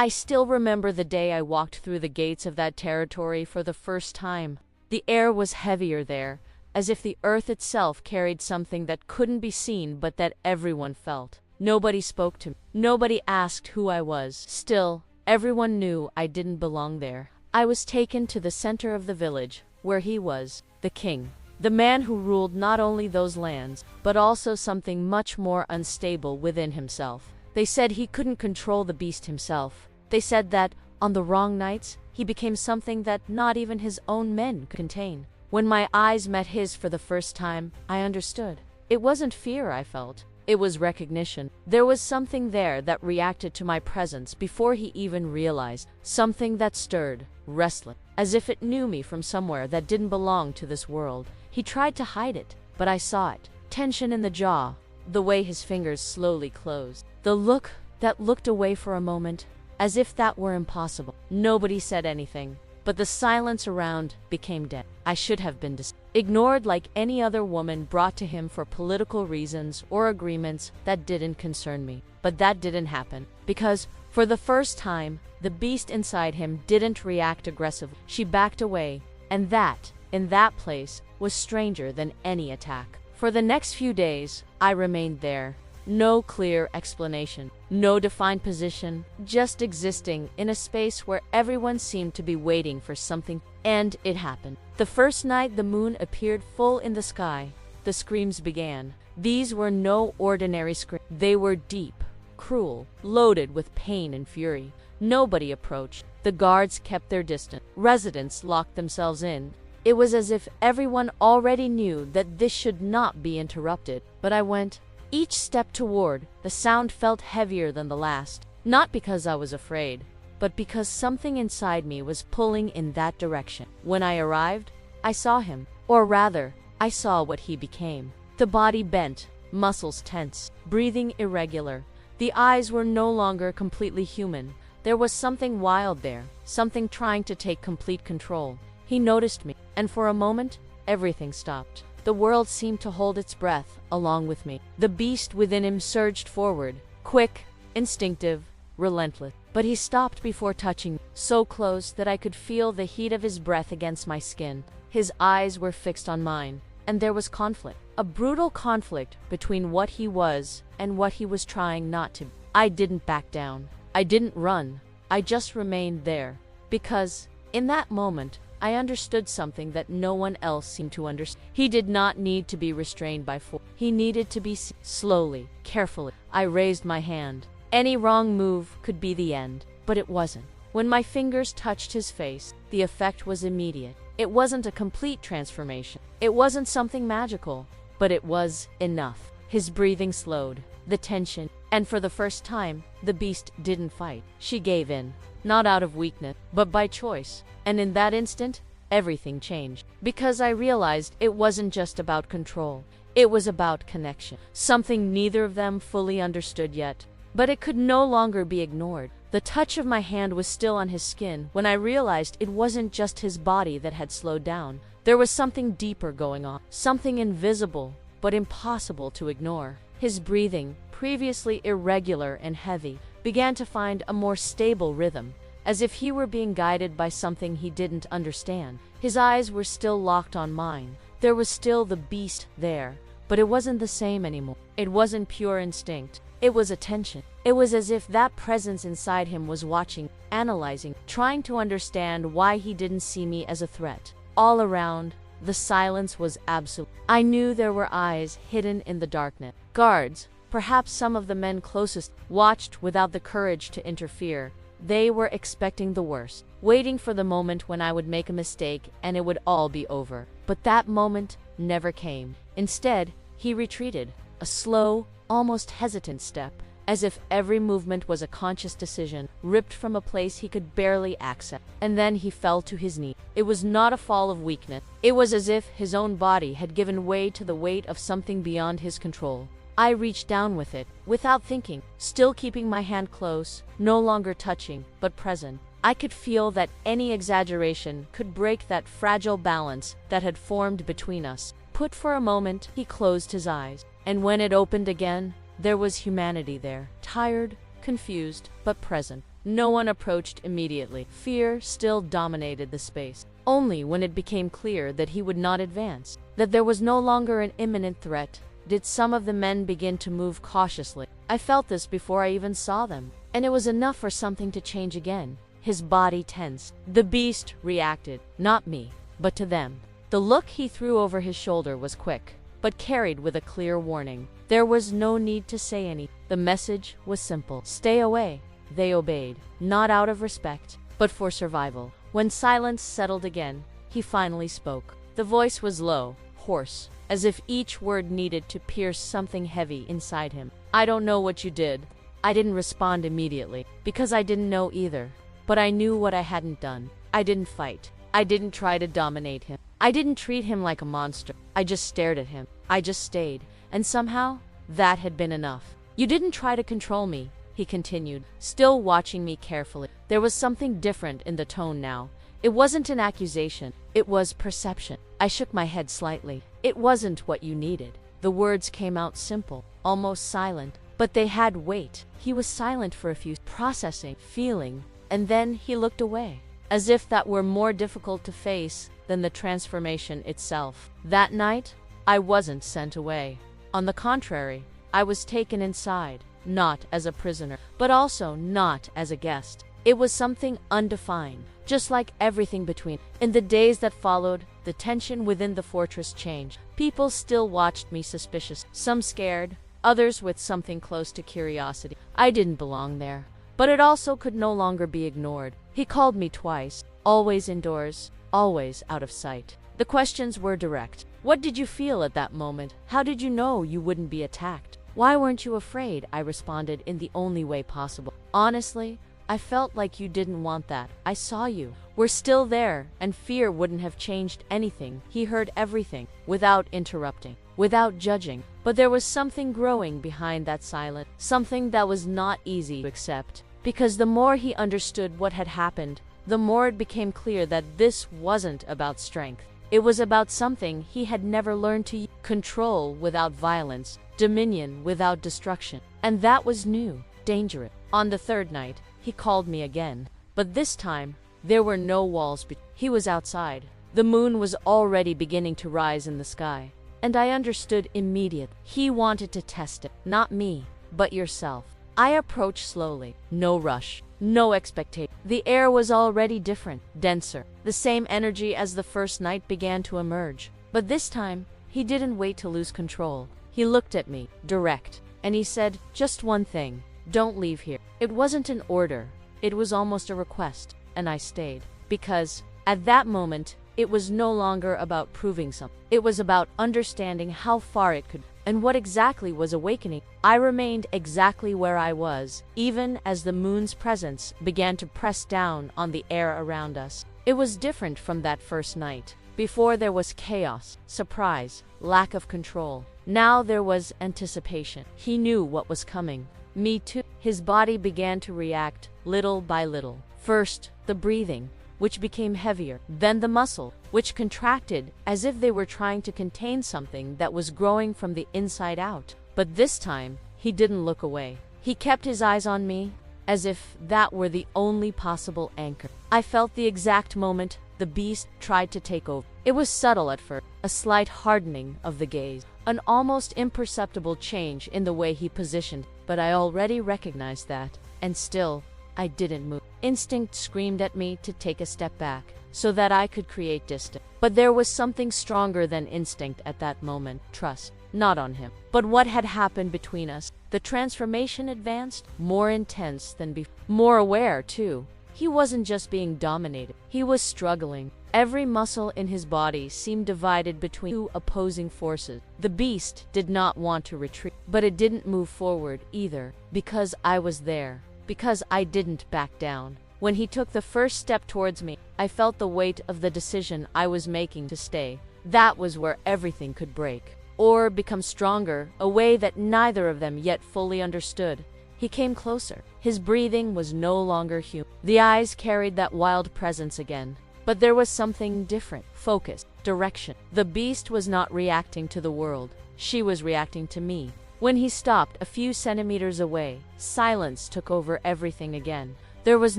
I still remember the day I walked through the gates of that territory for the first time. The air was heavier there, as if the earth itself carried something that couldn't be seen but that everyone felt. Nobody spoke to me. Nobody asked who I was. Still, everyone knew I didn't belong there. I was taken to the center of the village, where he was, the king. The man who ruled not only those lands, but also something much more unstable within himself. They said he couldn't control the beast himself. They said that, on the wrong nights, he became something that not even his own men could contain. When my eyes met his for the first time, I understood. It wasn't fear I felt. It was recognition. There was something there that reacted to my presence before he even realized. Something that stirred, restless, as if it knew me from somewhere that didn't belong to this world. He tried to hide it, but I saw it. Tension in the jaw, the way his fingers slowly closed. The look that looked away for a moment, as if that were impossible. Nobody said anything, but the silence around became dead. I should have been ignored like any other woman brought to him for political reasons or agreements that didn't concern me. But that didn't happen, because, for the first time, the beast inside him didn't react aggressively. She backed away, and that, in that place, was stranger than any attack. For the next few days, I remained there. No clear explanation, no defined position, just existing in a space where everyone seemed to be waiting for something, and it happened. The first night the moon appeared full in the sky, the screams began. These were no ordinary screams. They were deep, cruel, loaded with pain and fury. Nobody approached. The guards kept their distance. Residents locked themselves in. It was as if everyone already knew that this should not be interrupted. But I went. Each step toward, the sound felt heavier than the last. Not because I was afraid, but because something inside me was pulling in that direction. When I arrived, I saw him. Or rather, I saw what he became. The body bent, muscles tense, breathing irregular. The eyes were no longer completely human. There was something wild there, something trying to take complete control. He noticed me, and for a moment, everything stopped. The world seemed to hold its breath, along with me. The beast within him surged forward, quick, instinctive, relentless. But he stopped before touching me, so close that I could feel the heat of his breath against my skin. His eyes were fixed on mine, and there was conflict. A brutal conflict between what he was and what he was trying not to be. I didn't back down. I didn't run. I just remained there. Because, in that moment, I understood something that no one else seemed to understand. He did not need to be restrained by force. He needed to be seen. Slowly, carefully. I raised my hand. Any wrong move could be the end, but it wasn't. When my fingers touched his face, the effect was immediate. It wasn't a complete transformation. It wasn't something magical, but it was enough. His breathing slowed, the tension, and for the first time, the beast didn't fight. She gave in, not out of weakness, but by choice. And in that instant, everything changed. Because I realized it wasn't just about control. It was about connection. Something neither of them fully understood yet. But it could no longer be ignored. The touch of my hand was still on his skin when I realized it wasn't just his body that had slowed down. There was something deeper going on. Something invisible, but impossible to ignore. His breathing, previously irregular and heavy, began to find a more stable rhythm, as if he were being guided by something he didn't understand. His eyes were still locked on mine. There was still the beast there, but it wasn't the same anymore. It wasn't pure instinct. It was attention. It was as if that presence inside him was watching, analyzing, trying to understand why he didn't see me as a threat. All around, the silence was absolute. I knew there were eyes hidden in the darkness. Guards, perhaps some of the men closest, watched without the courage to interfere. They were expecting the worst, waiting for the moment when I would make a mistake and it would all be over. But that moment never came. Instead, he retreated, a slow, almost hesitant step, as if every movement was a conscious decision, ripped from a place he could barely access. And then he fell to his knees. It was not a fall of weakness. It was as if his own body had given way to the weight of something beyond his control. I reached down with it, without thinking, still keeping my hand close, no longer touching, but present. I could feel that any exaggeration could break that fragile balance that had formed between us. Put for a moment, he closed his eyes, and when it opened again, there was humanity there, tired, confused, but present. No one approached immediately. Fear still dominated the space. Only when it became clear that he would not advance, that there was no longer an imminent threat, did some of the men begin to move cautiously. I felt this before I even saw them, and it was enough for something to change again. His body tensed. The beast reacted, not me, but to them. The look he threw over his shoulder was quick, but carried with a clear warning. There was no need to say anything. The message was simple. Stay away. They obeyed, not out of respect, but for survival. When silence settled again, he finally spoke. The voice was low, hoarse, as if each word needed to pierce something heavy inside him. I don't know what you did. I didn't respond immediately, because I didn't know either. But I knew what I hadn't done. I didn't fight. I didn't try to dominate him. I didn't treat him like a monster. I just stared at him. I just stayed. And somehow, that had been enough. You didn't try to control me, he continued, still watching me carefully. There was something different in the tone now. It wasn't an accusation. It was perception. I shook my head slightly. It wasn't what you needed. The words came out simple, almost silent, but they had weight. He was silent for a few, processing, feeling, and then he looked away, as if that were more difficult to face than the transformation itself. That night, I wasn't sent away. On the contrary, I was taken inside, not as a prisoner, but also not as a guest. It was something undefined, just like everything between. In the days that followed, the tension within the fortress changed. People still watched me suspicious, some scared, others with something close to curiosity. I didn't belong there, but it also could no longer be ignored. He called me twice, always indoors, always out of sight. The questions were direct. What did you feel at that moment? How did you know you wouldn't be attacked? Why weren't you afraid? I responded in the only way possible. Honestly, I felt like you didn't want that. I saw you. We're still there, and fear wouldn't have changed anything. He heard everything, without interrupting, without judging. But there was something growing behind that silence, something that was not easy to accept. Because the more he understood what had happened, the more it became clear that this wasn't about strength. It was about something he had never learned to use. Control without violence, dominion without destruction. And that was new, dangerous. On the third night, he called me again. But this time, there were no walls between. He was outside. The moon was already beginning to rise in the sky. And I understood immediately. He wanted to test it. Not me, but yourself. I approached slowly. No rush. No expectation. The air was already different, denser. The same energy as the first night began to emerge. But this time, he didn't wait to lose control. He looked at me, direct, and he said, just one thing. Don't leave here. It wasn't an order. It was almost a request. And I stayed. Because, at that moment, it was no longer about proving something. It was about understanding how far it could, and what exactly was awakening. I remained exactly where I was, even as the moon's presence began to press down on the air around us. It was different from that first night. Before there was chaos, surprise, lack of control. Now there was anticipation. He knew what was coming. Me too. His body began to react, little by little. First, the breathing, which became heavier. Then the muscle, which contracted as if they were trying to contain something that was growing from the inside out. But this time, he didn't look away. He kept his eyes on me, as if that were the only possible anchor. I felt the exact moment the beast tried to take over. It was subtle at first, a slight hardening of the gaze, an almost imperceptible change in the way he positioned, but I already recognized that, and still, I didn't move. Instinct screamed at me to take a step back, so that I could create distance. But there was something stronger than instinct at that moment, trust, not on him. But what had happened between us? The transformation advanced, more intense than before. More aware, too. He wasn't just being dominated. He was struggling. Every muscle in his body seemed divided between two opposing forces. The beast did not want to retreat, but it didn't move forward either, because I was there, because I didn't back down. When he took the first step towards me, I felt the weight of the decision I was making to stay. That was where everything could break, or become stronger, a way that neither of them yet fully understood. He came closer. His breathing was no longer human. The eyes carried that wild presence again. But there was something different. Focus, direction. The beast was not reacting to the world. She was reacting to me. When he stopped a few centimeters away, silence took over everything again. There was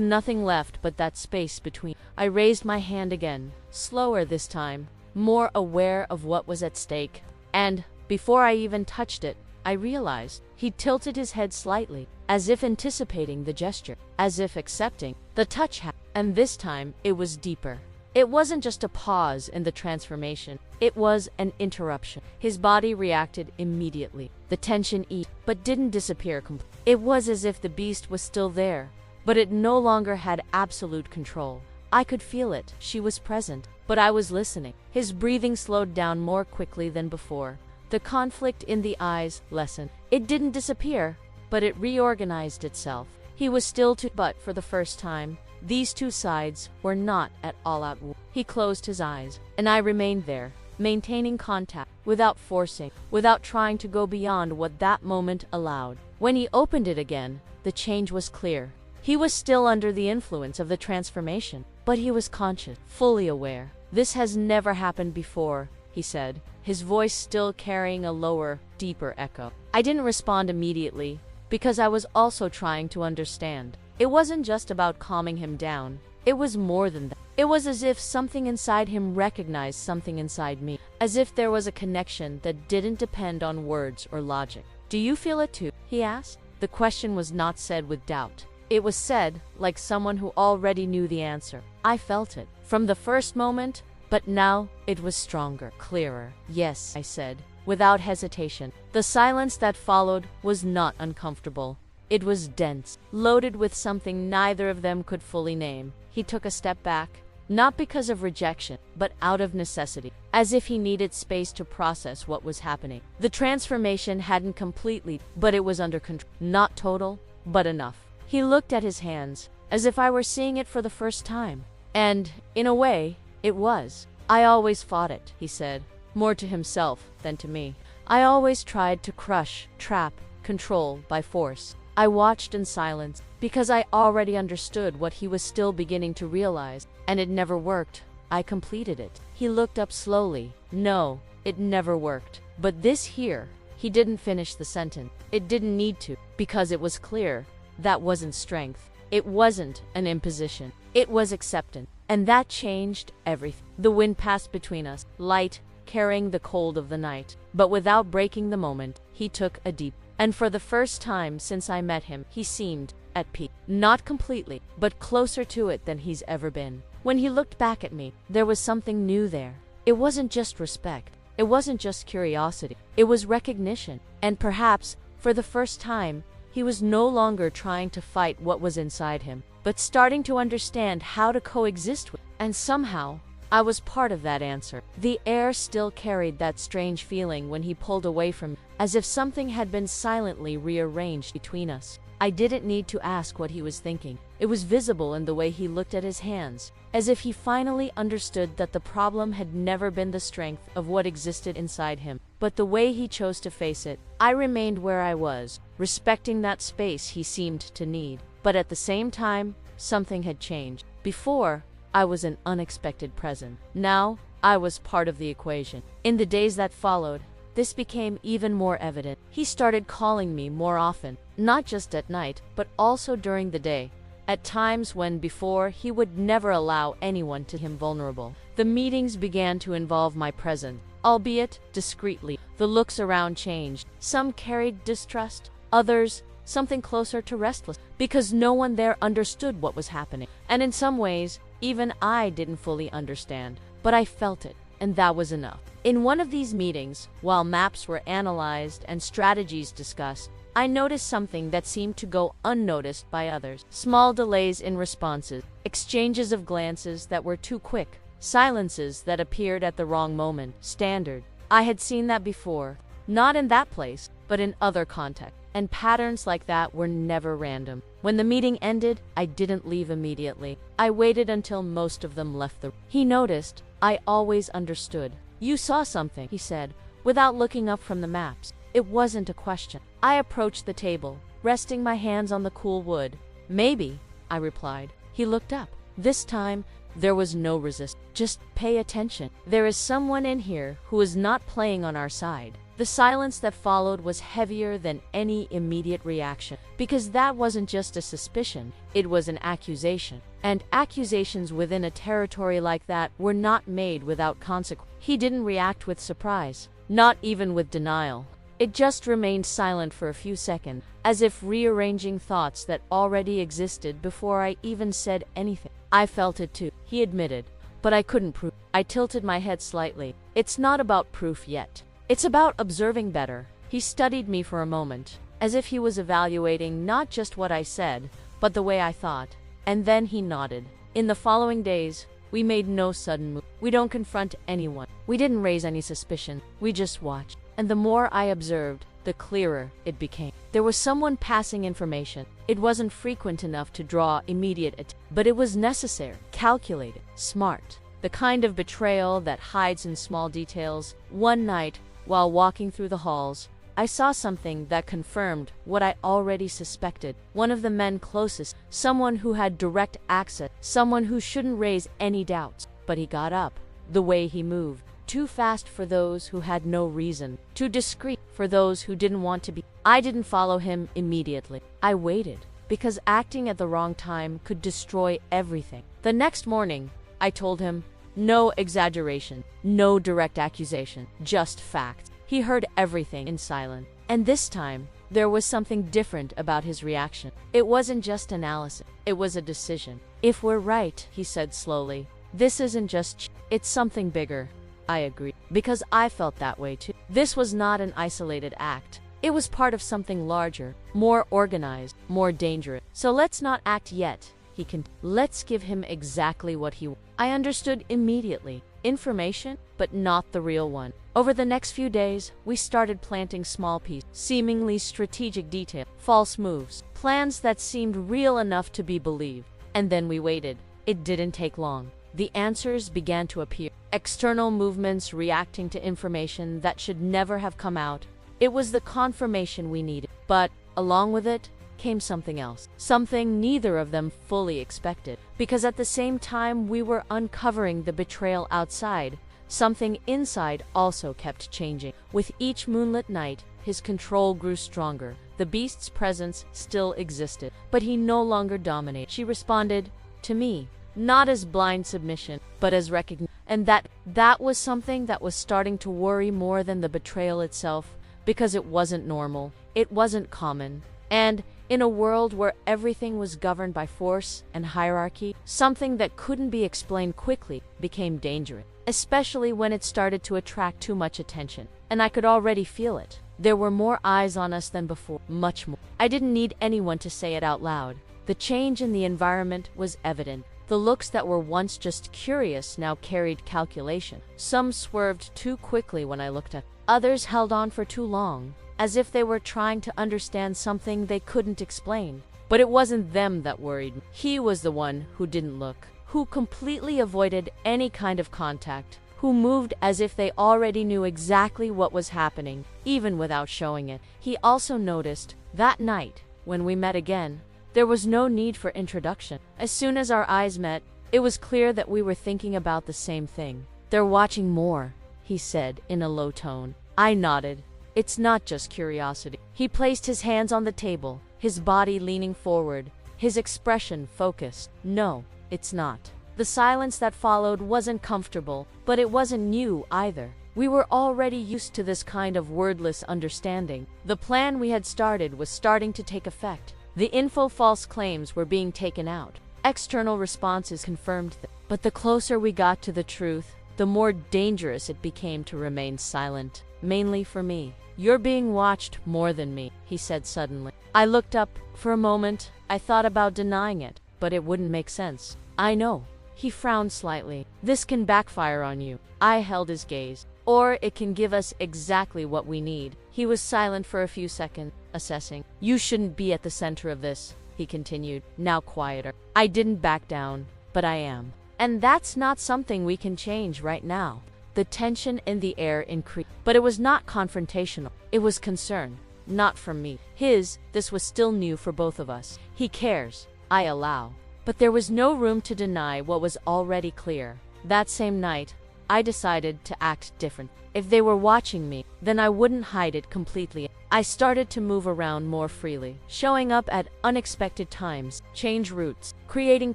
nothing left but that space between. I raised my hand again, slower this time, more aware of what was at stake. And, before I even touched it, I realized he tilted his head slightly, as if anticipating the gesture, as if accepting the touch. And this time, it was deeper. It wasn't just a pause in the transformation. It was an interruption. His body reacted immediately. The tension eased, but didn't disappear completely. It was as if the beast was still there, but it no longer had absolute control. I could feel it. She was present, but I was listening. His breathing slowed down more quickly than before. The conflict in the eyes lessened. It didn't disappear, but it reorganized itself. He was still but for the first time, these two sides were not at all at war. He closed his eyes, and I remained there, maintaining contact, without forcing, without trying to go beyond what that moment allowed. When he opened it again, the change was clear. He was still under the influence of the transformation, but he was conscious, fully aware. "This has never happened before," he said, his voice still carrying a lower, deeper echo. I didn't respond immediately, because I was also trying to understand. It wasn't just about calming him down. It was more than that. It was as if something inside him recognized something inside me, as if there was a connection that didn't depend on words or logic. "Do you feel it too?" he asked. The question was not said with doubt. It was said like someone who already knew the answer. I felt it from the first moment, but now it was stronger, clearer. "Yes," I said, without hesitation. The silence that followed was not uncomfortable. It was dense, loaded with something neither of them could fully name. He took a step back, not because of rejection, but out of necessity, as if he needed space to process what was happening. The transformation hadn't completely, but it was under control. Not total, but enough. He looked at his hands, as if I were seeing it for the first time. And, in a way, it was. "I always fought it," he said, more to himself than to me. "I always tried to crush, trap, control by force." I watched in silence, because I already understood what he was still beginning to realize, and it never worked. I completed it. He looked up slowly. "No, it never worked. But this here," he didn't finish the sentence. It didn't need to, because it was clear. That wasn't strength. It wasn't an imposition. It was acceptance. And that changed everything. The wind passed between us, light, carrying the cold of the night. But without breaking the moment, he took a deep. And for the first time since I met him, he seemed at peace. Not completely, but closer to it than he's ever been. When he looked back at me, there was something new there. It wasn't just respect. It wasn't just curiosity. It was recognition. And perhaps, for the first time, he was no longer trying to fight what was inside him, but starting to understand how to coexist with it. And somehow, I was part of that answer. The air still carried that strange feeling when he pulled away from me, as if something had been silently rearranged between us. I didn't need to ask what he was thinking. It was visible in the way he looked at his hands, as if he finally understood that the problem had never been the strength of what existed inside him, but the way he chose to face it. I remained where I was, respecting that space he seemed to need. But at the same time, something had changed. Before, I was an unexpected presence. Now, I was part of the equation. In the days that followed, this became even more evident. He started calling me more often, not just at night, but also during the day, at times when before he would never allow anyone to him vulnerable. The meetings began to involve my presence, albeit discreetly. The looks around changed. Some carried distrust, others something closer to restless, because no one there understood what was happening. And in some ways, even I didn't fully understand, but I felt it, and that was enough. In one of these meetings, while maps were analyzed and strategies discussed, I noticed something that seemed to go unnoticed by others. Small delays in responses, exchanges of glances that were too quick, silences that appeared at the wrong moment. Standard. I had seen that before, not in that place, but in other contexts. And patterns like that were never random. When the meeting ended, I didn't leave immediately. I waited until most of them left the room. He noticed. I always understood. "You saw something," he said, without looking up from the maps. It wasn't a question. I approached the table, resting my hands on the cool wood. "Maybe," I replied. He looked up. This time, There was no resistance. Just pay attention. There is someone in here who is not playing on our side. The silence that followed was heavier than any immediate reaction, because that wasn't just a suspicion, it was an accusation. And accusations within a territory like that were not made without consequence. He didn't react with surprise, not even with denial. It just remained silent for a few seconds, as if rearranging thoughts that already existed before I even said anything. I felt it too, he admitted, but I couldn't prove. I tilted my head slightly. It's not about proof yet. It's about observing better. He studied me for a moment, as if he was evaluating not just what I said, but the way I thought. And then he nodded. In the following days, we made no sudden move. We don't confront anyone. We didn't raise any suspicion. We just watched. And the more I observed, the clearer it became. There was someone passing information. It wasn't frequent enough to draw immediate attention, but it was necessary, calculated, smart. The kind of betrayal that hides in small details. One night, while walking through the halls, I saw something that confirmed what I already suspected. One of the men closest, someone who had direct access, someone who shouldn't raise any doubts. But he got up. The way he moved, too fast for those who had no reason, too discreet for those who didn't want to be. I didn't follow him immediately. I waited, because acting at the wrong time could destroy everything. The next morning, I told him, no exaggeration, no direct accusation, just facts. He heard everything in silence. And this time, there was something different about his reaction. It wasn't just analysis, it was a decision. If we're right, he said slowly, this isn't just it's something bigger. I agree, because I felt that way too. This was not an isolated act. It was part of something larger, more organized, more dangerous. So let's not act yet, he continued. Let's give him exactly what he wants. I understood immediately. Information, but not the real one. Over the next few days, we started planting small pieces, seemingly strategic detail, false moves, plans that seemed real enough to be believed. And then we waited. It didn't take long. The answers began to appear. External movements reacting to information that should never have come out. It was the confirmation we needed. But, along with it, came something else. Something neither of them fully expected. Because at the same time we were uncovering the betrayal outside, something inside also kept changing. With each moonlit night, his control grew stronger. The beast's presence still existed, but he no longer dominated. She responded, to me, not as blind submission, but as recognition. And that was something that was starting to worry more than the betrayal itself, because it wasn't normal, it wasn't common. And in a world where everything was governed by force and hierarchy, something that couldn't be explained quickly became dangerous, especially when it started to attract too much attention. And I could already feel it. There were more eyes on us than before, much more. I didn't need anyone to say it out loud. The change in the environment was evident. The looks that were once just curious now carried calculation. Some swerved too quickly when I looked at them. Others held on for too long, as if they were trying to understand something they couldn't explain. But it wasn't them that worried me. He was the one who didn't look, who completely avoided any kind of contact, who moved as if they already knew exactly what was happening, even without showing it. He also noticed, that night, when we met again, there was no need for introduction. As soon as our eyes met, it was clear that we were thinking about the same thing. They're watching more, he said in a low tone. I nodded. It's not just curiosity. He placed his hands on the table, his body leaning forward, his expression focused. No, it's not. The silence that followed wasn't comfortable, but it wasn't new either. We were already used to this kind of wordless understanding. The plan we had started was starting to take effect. The false claims were being taken out. External responses confirmed them. But the closer we got to the truth, the more dangerous it became to remain silent, mainly for me. You're being watched more than me, he said suddenly. I looked up. For a moment, I thought about denying it, but it wouldn't make sense. I know. He frowned slightly. This can backfire on you. I held his gaze. Or it can give us exactly what we need. He was silent for a few seconds, assessing. You shouldn't be at the center of this, he continued, now quieter. I didn't back down, but I am. And that's not something we can change right now. The tension in the air increased, but it was not confrontational. It was concern, not from me. This was still new for both of us. He cares. I allow. But there was no room to deny what was already clear. That same night, I decided to act different. If they were watching me, then I wouldn't hide it completely. I started to move around more freely, showing up at unexpected times, change routes, creating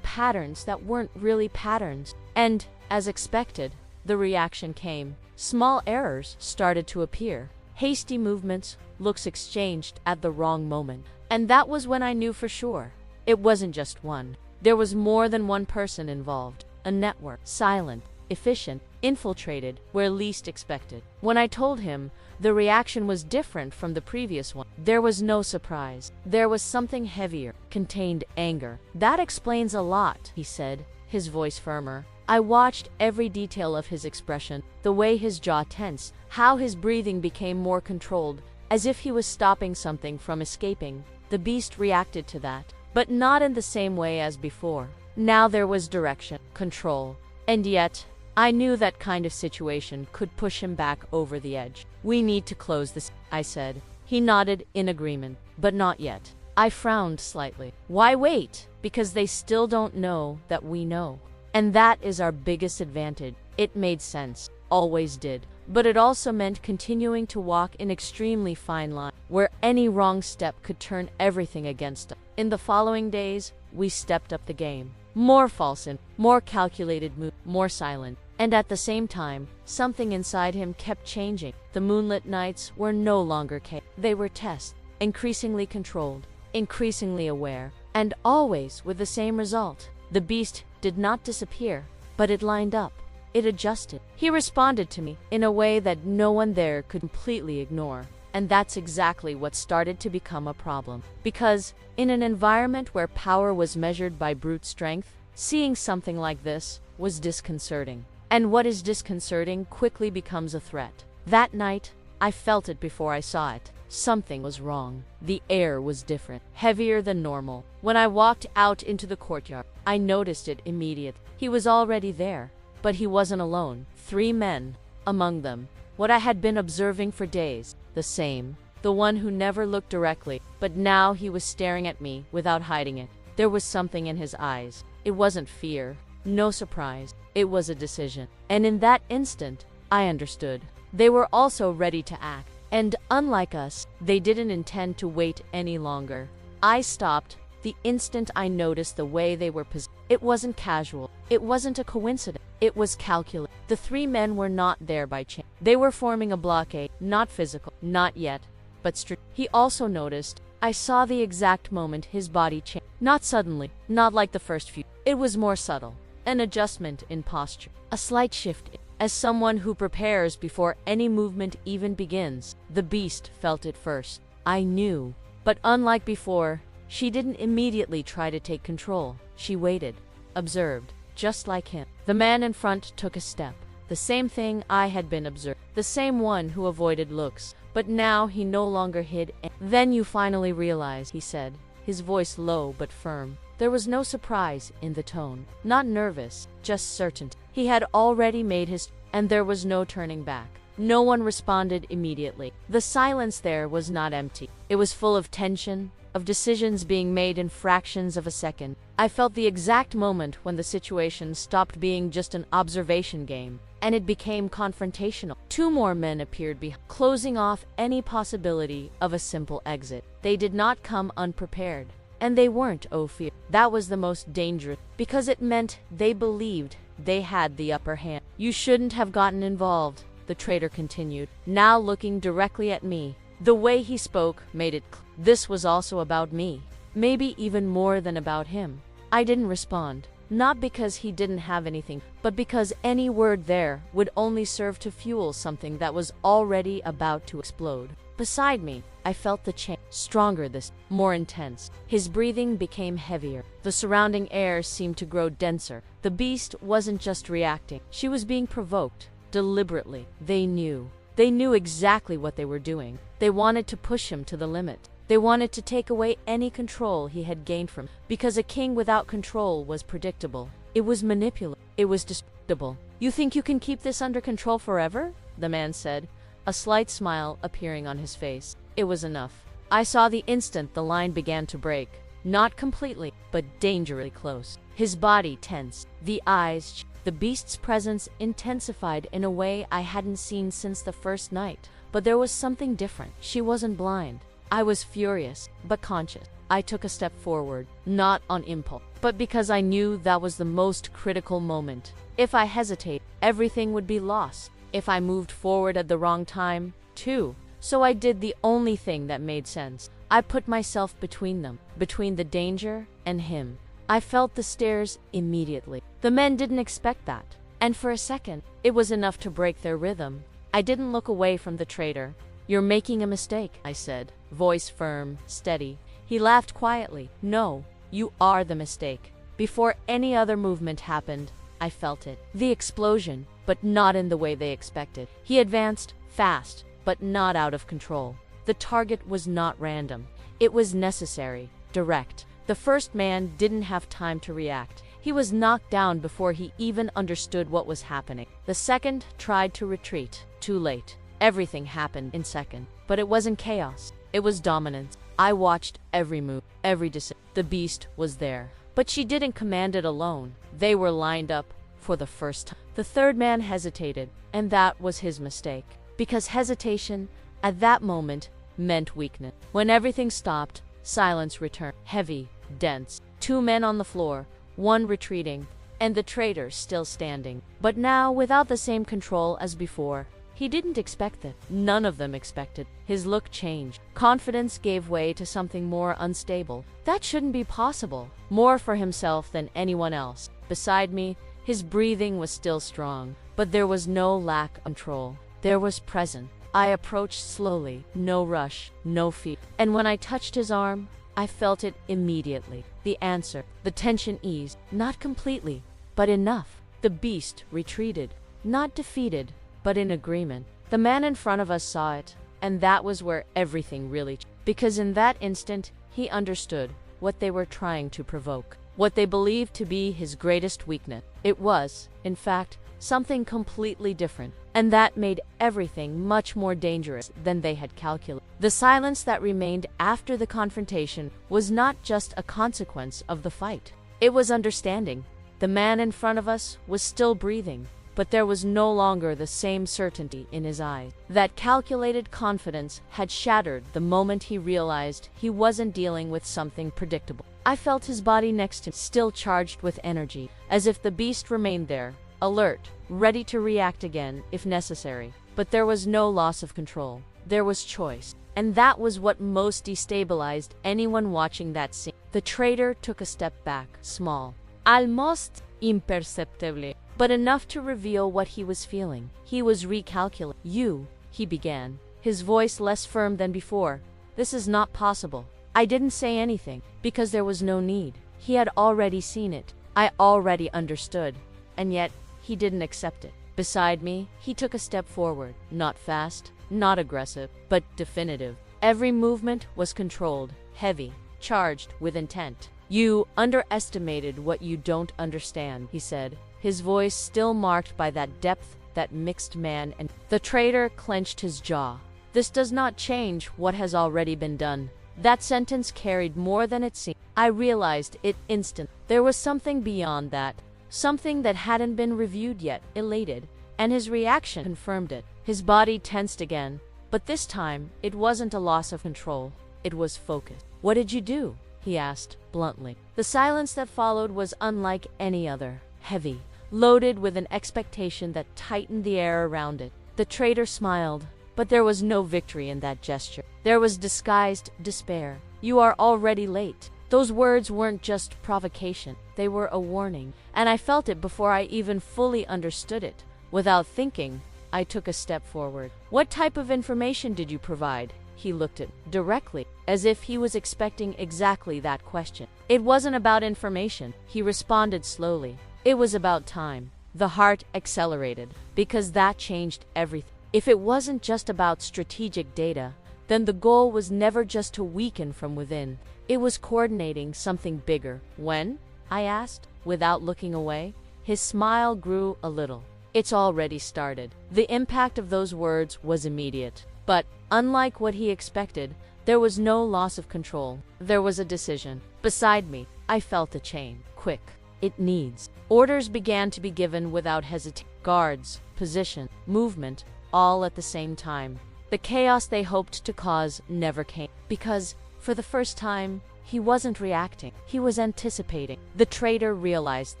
patterns that weren't really patterns. And, as expected, the reaction came. Small errors started to appear. Hasty movements, looks exchanged at the wrong moment. And that was when I knew for sure. It wasn't just one. There was more than one person involved. A network, silent, efficient, infiltrated, where least expected. When I told him, the reaction was different from the previous one. There was no surprise. There was something heavier, contained anger. That explains a lot, he said, his voice firmer. I watched every detail of his expression, the way his jaw tensed, how his breathing became more controlled, as if he was stopping something from escaping. The beast reacted to that, but not in the same way as before. Now there was direction, control, and yet, I knew that kind of situation could push him back over the edge. We need to close this, I said. He nodded in agreement, but not yet. I frowned slightly. Why wait? Because they still don't know that we know. And that is our biggest advantage. It made sense, always did. But it also meant continuing to walk an extremely fine line, where any wrong step could turn everything against us. In the following days, we stepped up the game. More false and more calculated move, more silent. And at the same time, something inside him kept changing. The moonlit nights were no longer chaos. They were tests, increasingly controlled, increasingly aware, and always with the same result. The beast did not disappear, but it lined up. It adjusted. He responded to me in a way that no one there could completely ignore. And that's exactly what started to become a problem. Because in an environment where power was measured by brute strength, seeing something like this was disconcerting. And what is disconcerting quickly becomes a threat. That night, I felt it before I saw it. Something was wrong. The air was different, heavier than normal. When I walked out into the courtyard, I noticed it immediately. He was already there, but he wasn't alone. 3 men, among them, what I had been observing for days, the same. The one who never looked directly, but now he was staring at me without hiding it. There was something in his eyes. It wasn't fear, no surprise. It was a decision. And in that instant, I understood. They were also ready to act. And unlike us, they didn't intend to wait any longer. I stopped the instant I noticed the way they were positioned. It wasn't casual. It wasn't a coincidence. It was calculated. The 3 men were not there by chance. They were forming a blockade, not physical, not yet, but strategic. He also noticed. I saw the exact moment his body changed. Not suddenly, not like the first few. It was more subtle. An adjustment in posture. A slight shift. As someone who prepares before any movement even begins, the beast felt it first. I knew. But unlike before, she didn't immediately try to take control. She waited, observed, just like him. The man in front took a step. The same thing I had been observing. The same one who avoided looks. But now he no longer hid. Then you finally realize, he said, his voice low but firm. There was no surprise in the tone. Not nervous, just certainty. He had already made his, and there was no turning back. No one responded immediately. The silence there was not empty. It was full of tension, of decisions being made in fractions of a second. I felt the exact moment when the situation stopped being just an observation game, and it became confrontational. 2 more men appeared behind, closing off any possibility of a simple exit. They did not come unprepared. And they weren't, oh fear. That was the most dangerous, because it meant they believed they had the upper hand. You shouldn't have gotten involved, the traitor continued, now looking directly at me. The way he spoke made it clear. This was also about me, maybe even more than about him. I didn't respond, not because he didn't have anything, but because any word there would only serve to fuel something that was already about to explode. Beside me, I felt the change, stronger this, more intense. His breathing became heavier. The surrounding air seemed to grow denser. The beast wasn't just reacting. She was being provoked, deliberately. They knew. They knew exactly what they were doing. They wanted to push him to the limit. They wanted to take away any control he had gained from him. Because a king without control was predictable. It was manipulative. It was destructible. You think you can keep this under control forever? The man said, a slight smile appearing on his face. It was enough. I saw the instant the line began to break. Not completely, but dangerously close. His body tense, the eyes. The beast's presence intensified in a way I hadn't seen since the first night. But there was something different. She wasn't blind. I was furious, but conscious. I took a step forward, not on impulse, but because I knew that was the most critical moment. If I hesitated, everything would be lost. If I moved forward at the wrong time, too. So I did the only thing that made sense. I put myself between them, between the danger and him. I felt the stares immediately. The men didn't expect that. And for a second, it was enough to break their rhythm. I didn't look away from the traitor. "You're making a mistake," I said, voice firm, steady. He laughed quietly. "No, you are the mistake." Before any other movement happened, I felt it. The explosion, but not in the way they expected. He advanced, fast, but not out of control. The target was not random. It was necessary, direct. The first man didn't have time to react. He was knocked down before he even understood what was happening. The second tried to retreat. Too late. Everything happened in seconds. But it wasn't chaos. It was dominance. I watched every move, every decision. The beast was there. But she didn't command it alone. They were lined up for the first time. The third man hesitated, and that was his mistake. Because hesitation, at that moment, meant weakness. When everything stopped, silence returned. Heavy, dense. Two men on the floor, one retreating, and the traitor still standing. But now, without the same control as before. He didn't expect that. None of them expected. His look changed. Confidence gave way to something more unstable. That shouldn't be possible. More for himself than anyone else. Beside me, his breathing was still strong. But there was no lack of control. There was presence. I approached slowly. No rush, no fear. And when I touched his arm, I felt it immediately. The answer. The tension eased. Not completely, but enough. The beast retreated. Not defeated, but in agreement. The man in front of us saw it, and that was where everything really changed. Because in that instant, he understood what they were trying to provoke, what they believed to be his greatest weakness. It was, in fact, something completely different, and that made everything much more dangerous than they had calculated. The silence that remained after the confrontation was not just a consequence of the fight. It was understanding. The man in front of us was still breathing, but there was no longer the same certainty in his eyes. That calculated confidence had shattered the moment he realized he wasn't dealing with something predictable. I felt his body next to him, still charged with energy, as if the beast remained there, alert, ready to react again if necessary. But there was no loss of control. There was choice. And that was what most destabilized anyone watching that scene. The traitor took a step back, small, almost imperceptibly, but enough to reveal what he was feeling. He was recalculating. He began, his voice less firm than before. "This is not possible." I didn't say anything, because there was no need. He had already seen it. I already understood. And yet, he didn't accept it. Beside me, he took a step forward, not fast, not aggressive, but definitive. Every movement was controlled, heavy, charged with intent. "You underestimated what you don't understand," he said, his voice still marked by that depth that mixed man and... The traitor clenched his jaw. "This does not change what has already been done." That sentence carried more than it seemed. I realized it instantly. There was something beyond that, something that hadn't been reviewed yet, elated, and his reaction confirmed it. His body tensed again, but this time, it wasn't a loss of control. It was focus. "What did you do?" he asked, bluntly. The silence that followed was unlike any other. Heavy, loaded with an expectation that tightened the air around it. The traitor smiled, but there was no victory in that gesture. There was disguised despair. "You are already late." Those words weren't just provocation. They were a warning, and I felt it before I even fully understood it. Without thinking, I took a step forward. "What type of information did you provide?" He looked at me directly, as if he was expecting exactly that question. "It wasn't about information," he responded slowly. "It was about time." The heart accelerated, because that changed everything. If it wasn't just about strategic data, then the goal was never just to weaken from within. It was coordinating something bigger. "When?" I asked, without looking away. His smile grew a little. "It's already started." The impact of those words was immediate. But, unlike what he expected, There was no loss of control. There was a decision. Beside me, I felt a chain. Quick. It needs. Orders began to be given without hesitation. Guards, position, movement, all at the same time. The chaos they hoped to cause never came. Because, for the first time, he wasn't reacting. He was anticipating. The traitor realized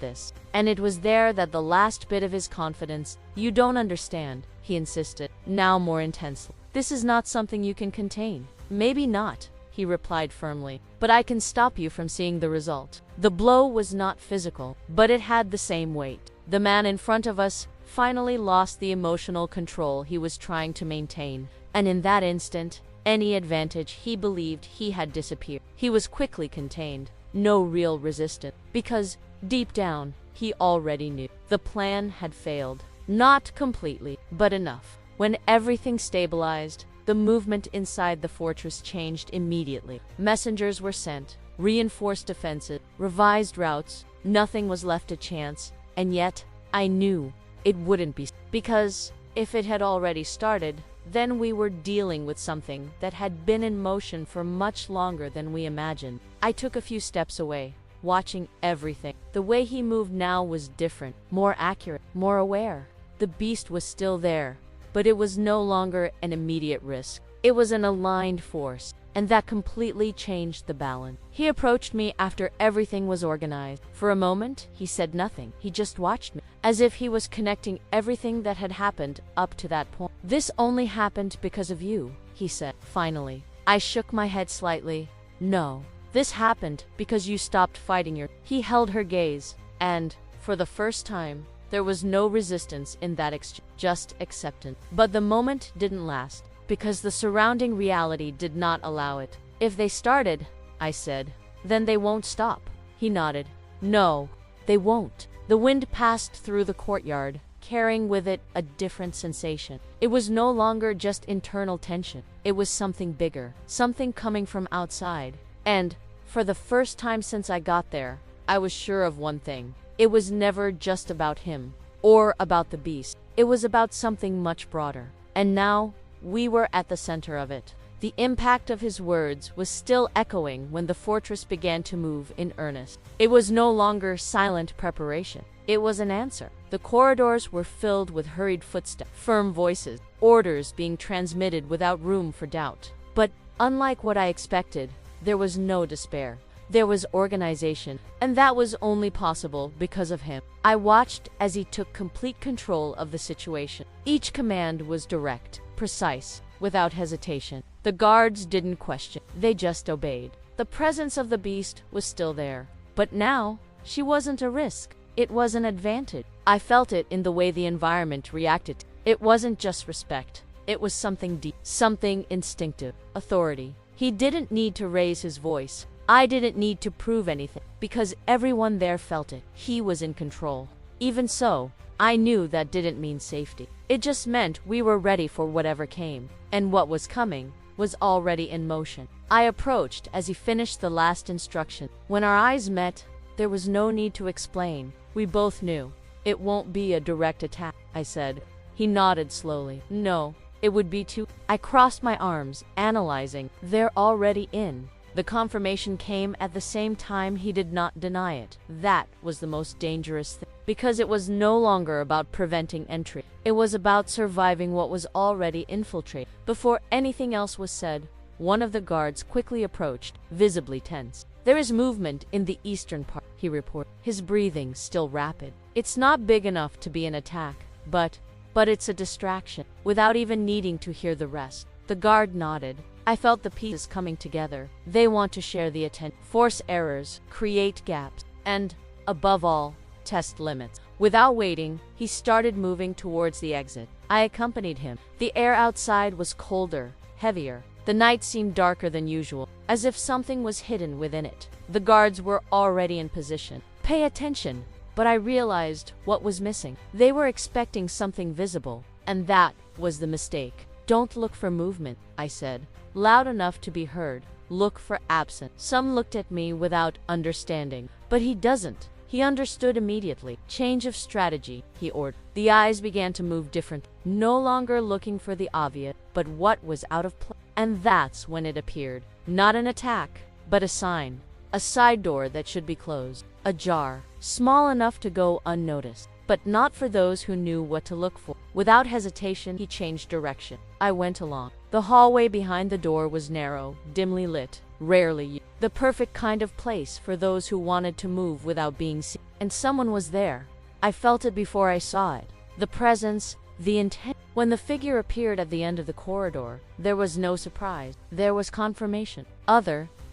this. And it was there that the last bit of his confidence. You don't understand, he insisted, now more intensely. This is not something you can contain. Maybe not, he replied firmly, but I can stop you from seeing the result. The blow was not physical, but it had the same weight. The man in front of us finally lost the emotional control he was trying to maintain, and in that instant, any advantage he believed he had disappeared. He was quickly contained, no real resistance, because, deep down, he already knew. The plan had failed. Not completely, but enough. When everything stabilized, the movement inside the fortress changed immediately. Messengers were sent, reinforced defenses, revised routes. Nothing was left to chance, and yet, I knew it wouldn't be, because if it had already started, then we were dealing with something that had been in motion for much longer than we imagined. I took a few steps away, watching everything. The way he moved now was different, more accurate, more aware. The beast was still there, but it was no longer an immediate risk. It was an aligned force, and that completely changed the balance. He approached me after everything was organized. For a moment, he said nothing. He just watched me, as if he was connecting everything that had happened up to that point. This only happened because of you, he said, finally. I shook my head slightly. No, this happened because you stopped fighting your... He held her gaze, and, for the first time, there was no resistance in that exchange, just acceptance. But the moment didn't last, because the surrounding reality did not allow it. If they started, I said, then they won't stop. He nodded. No, they won't. The wind passed through the courtyard, carrying with it a different sensation. It was no longer just internal tension. It was something bigger, something coming from outside. And, for the first time since I got there, I was sure of one thing. It was never just about him, or about the beast. It was about something much broader. And now, we were at the center of it. The impact of his words was still echoing when the fortress began to move in earnest. It was no longer silent preparation. It was an answer. The corridors were filled with hurried footsteps, firm voices, orders being transmitted without room for doubt. But, unlike what I expected, there was no despair. There was organization, and that was only possible because of him. I watched as he took complete control of the situation. Each command was direct, precise, without hesitation. The guards didn't question, they just obeyed. The presence of the beast was still there, but now, she wasn't a risk. It was an advantage. I felt it in the way the environment reacted. It wasn't just respect. It was something deep, something instinctive, authority. He didn't need to raise his voice. I didn't need to prove anything, because everyone there felt it. He was in control. Even so, I knew that didn't mean safety. It just meant we were ready for whatever came, and what was coming was already in motion. I approached as he finished the last instruction. When our eyes met, there was no need to explain. We both knew. It won't be a direct attack, I said. He nodded slowly. No, it would be too... I crossed my arms, analyzing. They're already in. The confirmation came at the same time. He did not deny it. That was the most dangerous thing, because it was no longer about preventing entry. It was about surviving what was already infiltrated. Before anything else was said, one of the guards quickly approached, visibly tense. There is movement in the eastern part, he reported, his breathing still rapid. It's not big enough to be an attack, but it's a distraction, without even needing to hear the rest. The guard nodded. I felt the pieces coming together. They want to share the attention, force errors, create gaps, and, above all, test limits. Without waiting, he started moving towards the exit. I accompanied him. The air outside was colder, heavier. The night seemed darker than usual, as if something was hidden within it. The guards were already in position. Pay attention, but I realized what was missing. They were expecting something visible, and that was the mistake. Don't look for movement, I said, loud enough to be heard. Look for absence. Some looked at me without understanding, but he doesn't. He understood immediately. Change of strategy, he ordered. The eyes began to move different, no longer looking for the obvious, but what was out of place. And that's when it appeared. Not an attack, but a sign. A side door that should be closed. Ajar, small enough to go unnoticed, but not for those who knew what to look for. Without hesitation, he changed direction. I went along. The hallway behind the door was narrow, dimly lit, rarely used. The perfect kind of place for those who wanted to move without being seen. And someone was there. I felt it before I saw it. The presence, the intent. When the figure appeared at the end of the corridor, there was no surprise. There was confirmation.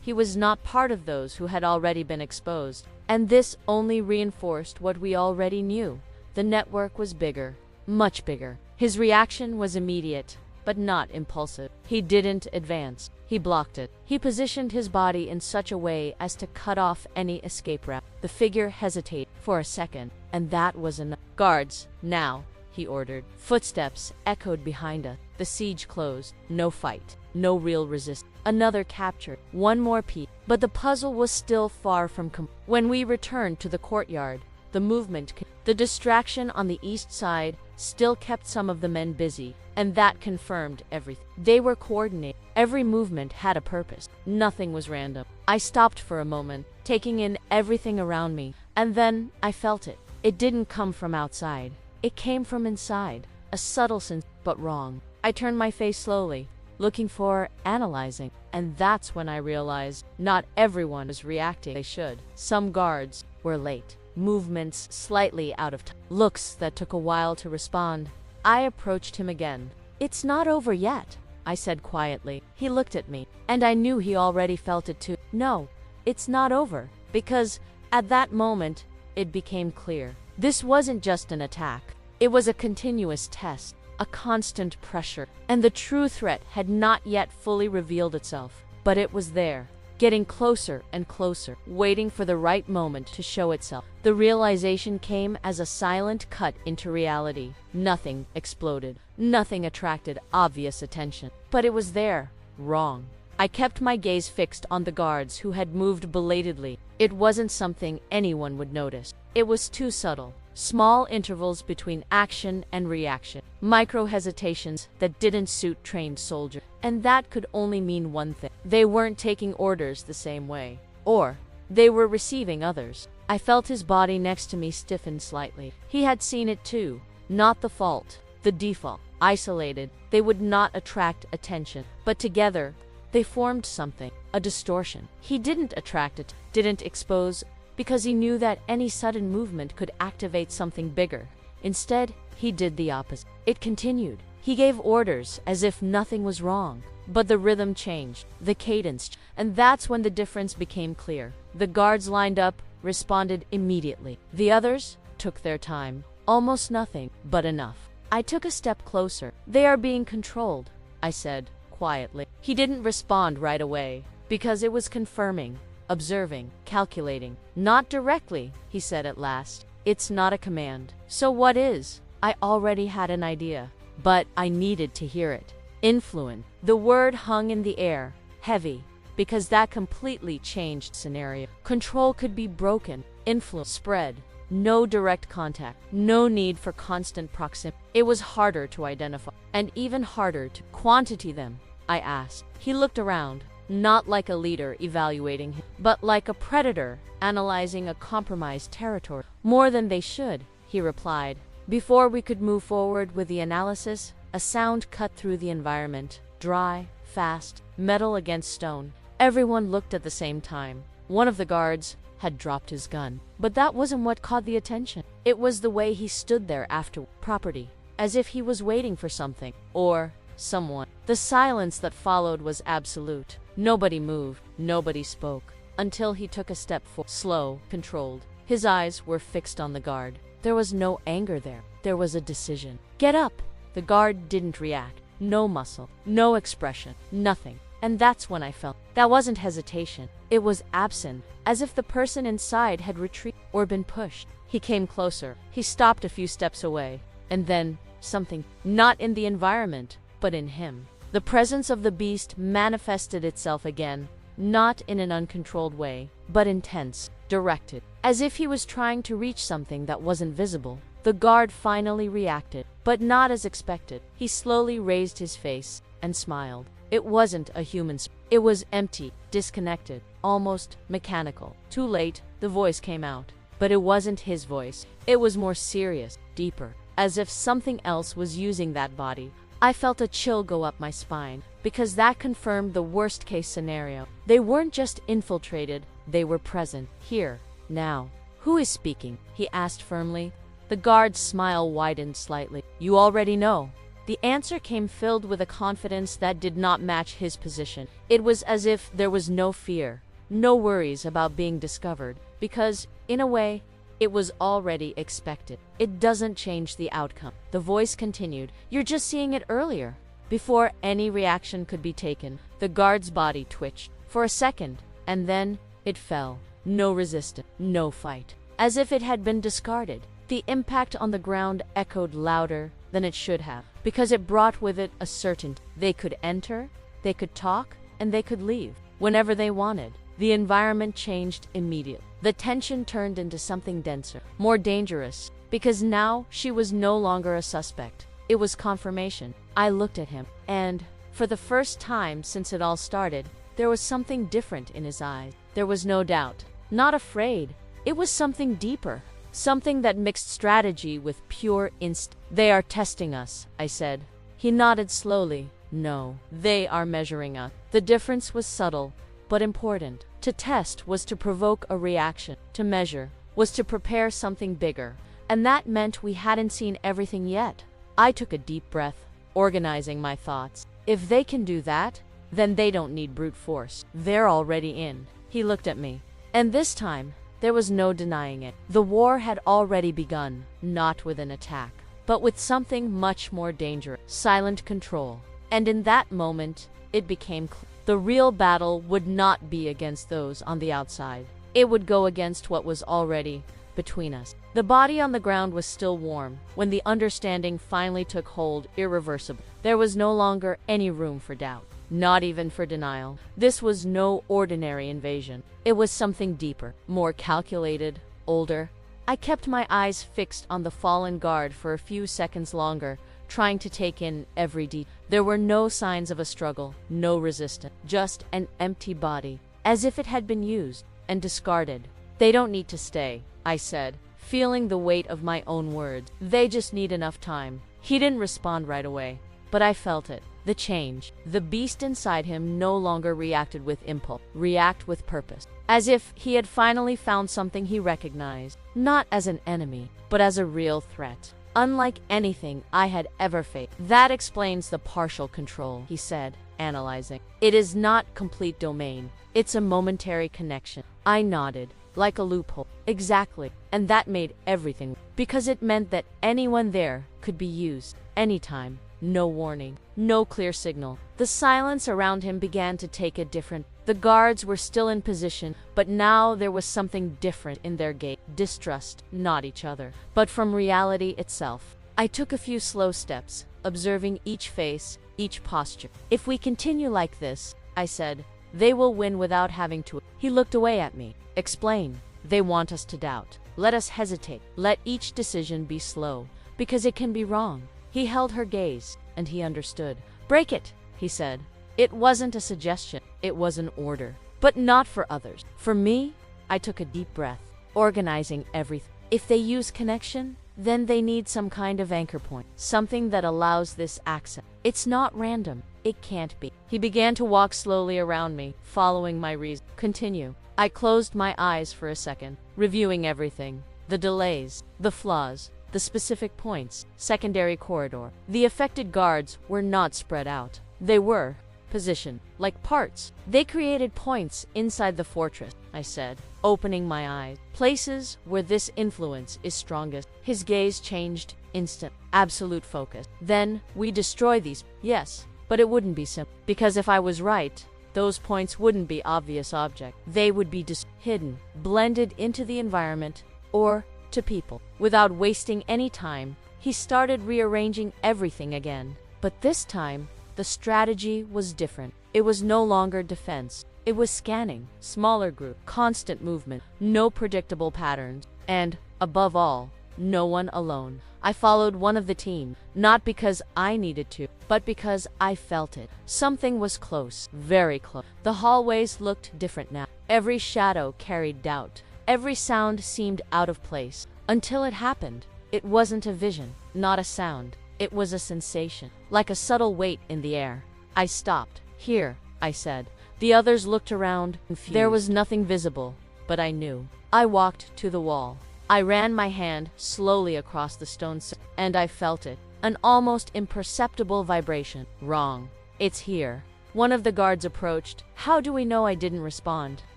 He was not part of those who had already been exposed. And this only reinforced what we already knew. The network was bigger, much bigger. His reaction was immediate, but not impulsive. He didn't advance. He blocked it. He positioned his body in such a way as to cut off any escape route. The figure hesitated for a second, and that was enough. Guards, now, he ordered. Footsteps echoed behind us. The siege closed. No fight. No real resistance. Another captured. One more piece. But the puzzle was still far from complete. When we returned to the courtyard, the movement, the distraction on the east side still kept some of the men busy, and that confirmed everything. They were coordinated. Every movement had a purpose. Nothing was random. I stopped for a moment, taking in everything around me, and then I felt it. It didn't come from outside. It came from inside. A subtle sense, but wrong. I turned my face slowly, looking for, analyzing, and that's when I realized not everyone was reacting they should. Some guards were late. Movements slightly out of time. Looks that took a while to respond. I approached him again. "It's not over yet," I said quietly. He looked at me, and I knew he already felt it too. "No, it's not over," because at that moment, it became clear. This wasn't just an attack. It was a continuous test, a constant pressure, and the true threat had not yet fully revealed itself. But it was there, getting closer and closer, waiting for the right moment to show itself. The realization came as a silent cut into reality. Nothing exploded. Nothing attracted obvious attention. But it was there, wrong. I kept my gaze fixed on the guards who had moved belatedly. It wasn't something anyone would notice. It was too subtle. Small intervals between action and reaction. Micro hesitations that didn't suit trained soldiers. And that could only mean one thing. They weren't taking orders the same way. Or they were receiving others. I felt his body next to me stiffen slightly. He had seen it too. Not the fault, the default. Isolated, they would not attract attention. But together, they formed something, a distortion. He didn't attract it, didn't expose, because he knew that any sudden movement could activate something bigger. Instead, he did the opposite. It continued. He gave orders as if nothing was wrong. But the rhythm changed, the cadence, and that's when the difference became clear. The guards lined up, responded immediately. The others took their time. Almost nothing, but enough. I took a step closer. "They are being controlled," I said quietly. He didn't respond right away, because it was confirming, observing, calculating. "Not directly," he said at last. "It's not a command." "So what is?" I already had an idea, but I needed to hear it. Influence. The word hung in the air, heavy, because that completely changed scenario. Control could be broken, influence spread. No direct contact, no need for constant proximity. It was harder to identify, and even harder to quantity them, I asked. He looked around, not like a leader evaluating him, but like a predator analyzing a compromised territory. "More than they should," he replied. Before we could move forward with the analysis, a sound cut through the environment, dry, fast, metal against stone. Everyone looked at the same time. One of the guards had dropped his gun. But that wasn't what caught the attention. It was the way he stood there after property, as if he was waiting for something, or someone. The silence that followed was absolute. Nobody moved, nobody spoke, until he took a step forward, slow, controlled. His eyes were fixed on the guard. There was no anger there. There was a decision. "Get up!" The guard didn't react. No muscle, no expression, nothing. And that's when I felt. That wasn't hesitation. It was absent, as if the person inside had retreated or been pushed. He came closer. He stopped a few steps away. And then, something, not in the environment, but in him. The presence of the beast manifested itself again, not in an uncontrolled way, but intense, directed. As if he was trying to reach something that wasn't visible. The guard finally reacted, but not as expected. He slowly raised his face and smiled. It wasn't a human. It was empty, disconnected, almost mechanical. Too late, the voice came out. But it wasn't his voice. It was more serious, deeper, as if something else was using that body. I felt a chill go up my spine, because that confirmed the worst-case scenario. They weren't just infiltrated, they were present, here, now. "Who is speaking?" he asked firmly. The guard's smile widened slightly. "You already know." The answer came filled with a confidence that did not match his position. It was as if there was no fear, no worries about being discovered, because, in a way, it was already expected. "It doesn't change the outcome." The voice continued. "You're just seeing it earlier." Before any reaction could be taken, the guard's body twitched for a second, and then it fell. No resistance, no fight. As if it had been discarded. The impact on the ground echoed louder than it should have, because it brought with it a certainty. They could enter, they could talk, and they could leave whenever they wanted. The environment changed immediately. The tension turned into something denser, more dangerous, because now she was no longer a suspect. It was confirmation. I looked at him, and, for the first time since it all started, there was something different in his eyes. There was no doubt, not afraid. It was something deeper, something that mixed strategy with pure instinct. "They are testing us," I said. He nodded slowly. "No, they are measuring us." The difference was subtle, but important. To test was to provoke a reaction. To measure was to prepare something bigger. And that meant we hadn't seen everything yet. I took a deep breath, organizing my thoughts. If they can do that, then they don't need brute force. They're already in. He looked at me. And this time, there was no denying it. The war had already begun, not with an attack, but with something much more dangerous. Silent control. And in that moment, it became clear. The real battle would not be against those on the outside. It would go against what was already between us. The body on the ground was still warm when the understanding finally took hold irreversibly. There was no longer any room for doubt, not even for denial. This was no ordinary invasion. It was something deeper, more calculated, older. I kept my eyes fixed on the fallen guard for a few seconds longer, trying to take in every detail. There were no signs of a struggle, no resistance, just an empty body, as if it had been used and discarded. "They don't need to stay," I said, feeling the weight of my own words. "They just need enough time." He didn't respond right away, but I felt it. The change. The beast inside him no longer reacted with impulse, reacted with purpose. As if he had finally found something he recognized, not as an enemy, but as a real threat. Unlike anything I had ever faced. "That explains the partial control," he said, analyzing. "It is not complete domain. It's a momentary connection." I nodded, like a loophole. Exactly. And that made everything. Because it meant that anyone there could be used, anytime. No warning, no clear signal. The silence around him began to take a different. The guards were still in position, but now there was something different in their gait. Distrust, not each other, but from reality itself. I took a few slow steps, observing each face, each posture. "If we continue like this," I said, "they will win without having to." He looked away at me. "Explain." "They want us to doubt. Let us hesitate. Let each decision be slow, because it can be wrong." He held her gaze, and he understood. "Break it," he said. It wasn't a suggestion, it was an order. But not for others. For me, I took a deep breath, organizing everything. If they use connection, then they need some kind of anchor point, something that allows this access. It's not random. It can't be. He began to walk slowly around me, following my reason. "Continue." I closed my eyes for a second, reviewing everything. The delays, the flaws, the specific points, secondary corridor. The affected guards were not spread out. They were positioned, like parts. They created points inside the fortress, I said, opening my eyes. Places where this influence is strongest. His gaze changed instant, absolute focus. "Then we destroy these." "Yes, but it wouldn't be simple. Because if I was right, those points wouldn't be obvious objects. They would be hidden, blended into the environment, or to people." Without wasting any time, he started rearranging everything again. But this time, the strategy was different. It was no longer defense. It was scanning, smaller group, constant movement, no predictable patterns, and, above all, no one alone. I followed one of the team, not because I needed to, but because I felt it. Something was close, very close. The hallways looked different now. Every shadow carried doubt. Every sound seemed out of place. Until it happened. It wasn't a vision, not a sound. It was a sensation, like a subtle weight in the air. I stopped. Here, I said. The others looked around, confused. There was nothing visible, but I knew. I walked to the wall. I ran my hand slowly across the stone surface, and I felt it. An almost imperceptible vibration. Wrong. It's here. One of the guards approached. How do we know I didn't respond?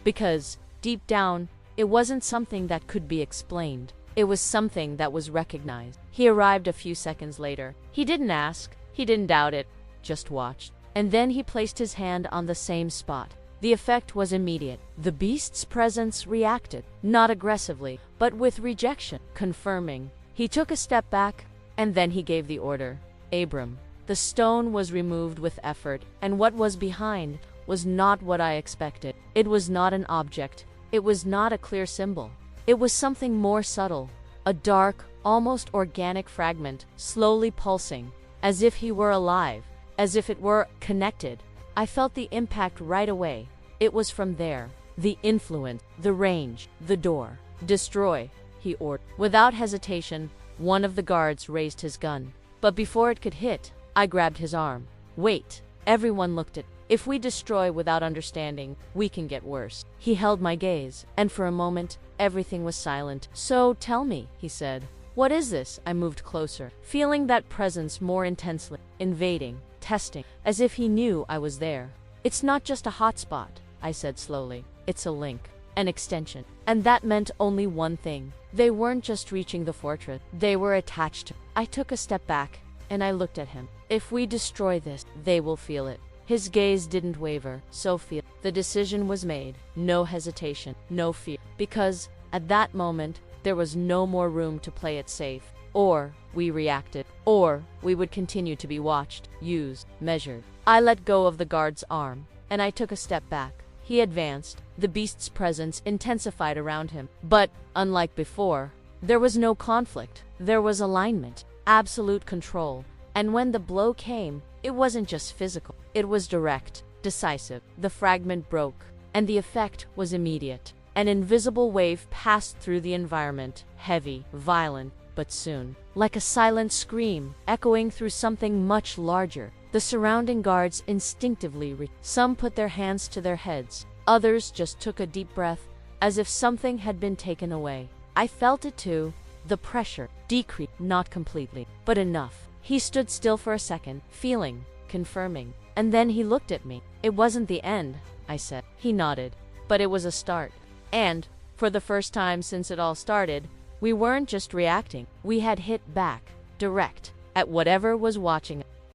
Because, deep down, it wasn't something that could be explained. It was something that was recognized. He arrived a few seconds later. He didn't ask. He didn't doubt it. Just watched. And then he placed his hand on the same spot. The effect was immediate. The beast's presence reacted, not aggressively, but with rejection, confirming. He took a step back, and then he gave the order. Abram. The stone was removed with effort, and what was behind was not what I expected. It was not an object. It was not a clear symbol. It was something more subtle, a dark, almost organic fragment, slowly pulsing, as if he were alive, as if it were connected. I felt the impact right away. It was from there. The influence, the range, the door. Destroy, he ordered. Without hesitation, one of the guards raised his gun. But before it could hit, I grabbed his arm. Wait. Everyone looked at. If we destroy without understanding, we can get worse. He held my gaze, and for a moment, everything was silent. So tell me, he said. What is this? I moved closer, feeling that presence more intensely, invading, testing, as if he knew I was there. It's not just a hotspot, I said slowly. It's a link, an extension. And that meant only one thing. They weren't just reaching the fortress. They were attached to it. I took a step back, and I looked at him. If we destroy this, they will feel it. His gaze didn't waver, so feel. The decision was made. No hesitation, no fear. Because, at that moment, there was no more room to play it safe. Or we reacted. Or we would continue to be watched, used, measured. I let go of the guard's arm, and I took a step back. He advanced. The beast's presence intensified around him. But, unlike before, there was no conflict. There was alignment, absolute control. And when the blow came, it wasn't just physical. It was direct, decisive. The fragment broke, and the effect was immediate. An invisible wave passed through the environment, heavy, violent, but soon, like a silent scream, echoing through something much larger. The surrounding guards instinctively some put their hands to their heads. Others just took a deep breath, as if something had been taken away. I felt it too. The pressure decreased, not completely, but enough. He stood still for a second, feeling, confirming. And then he looked at me. It wasn't the end, I said. He nodded. But it was a start. And, for the first time since it all started, we weren't just reacting. We had hit back, direct, at whatever was watching us.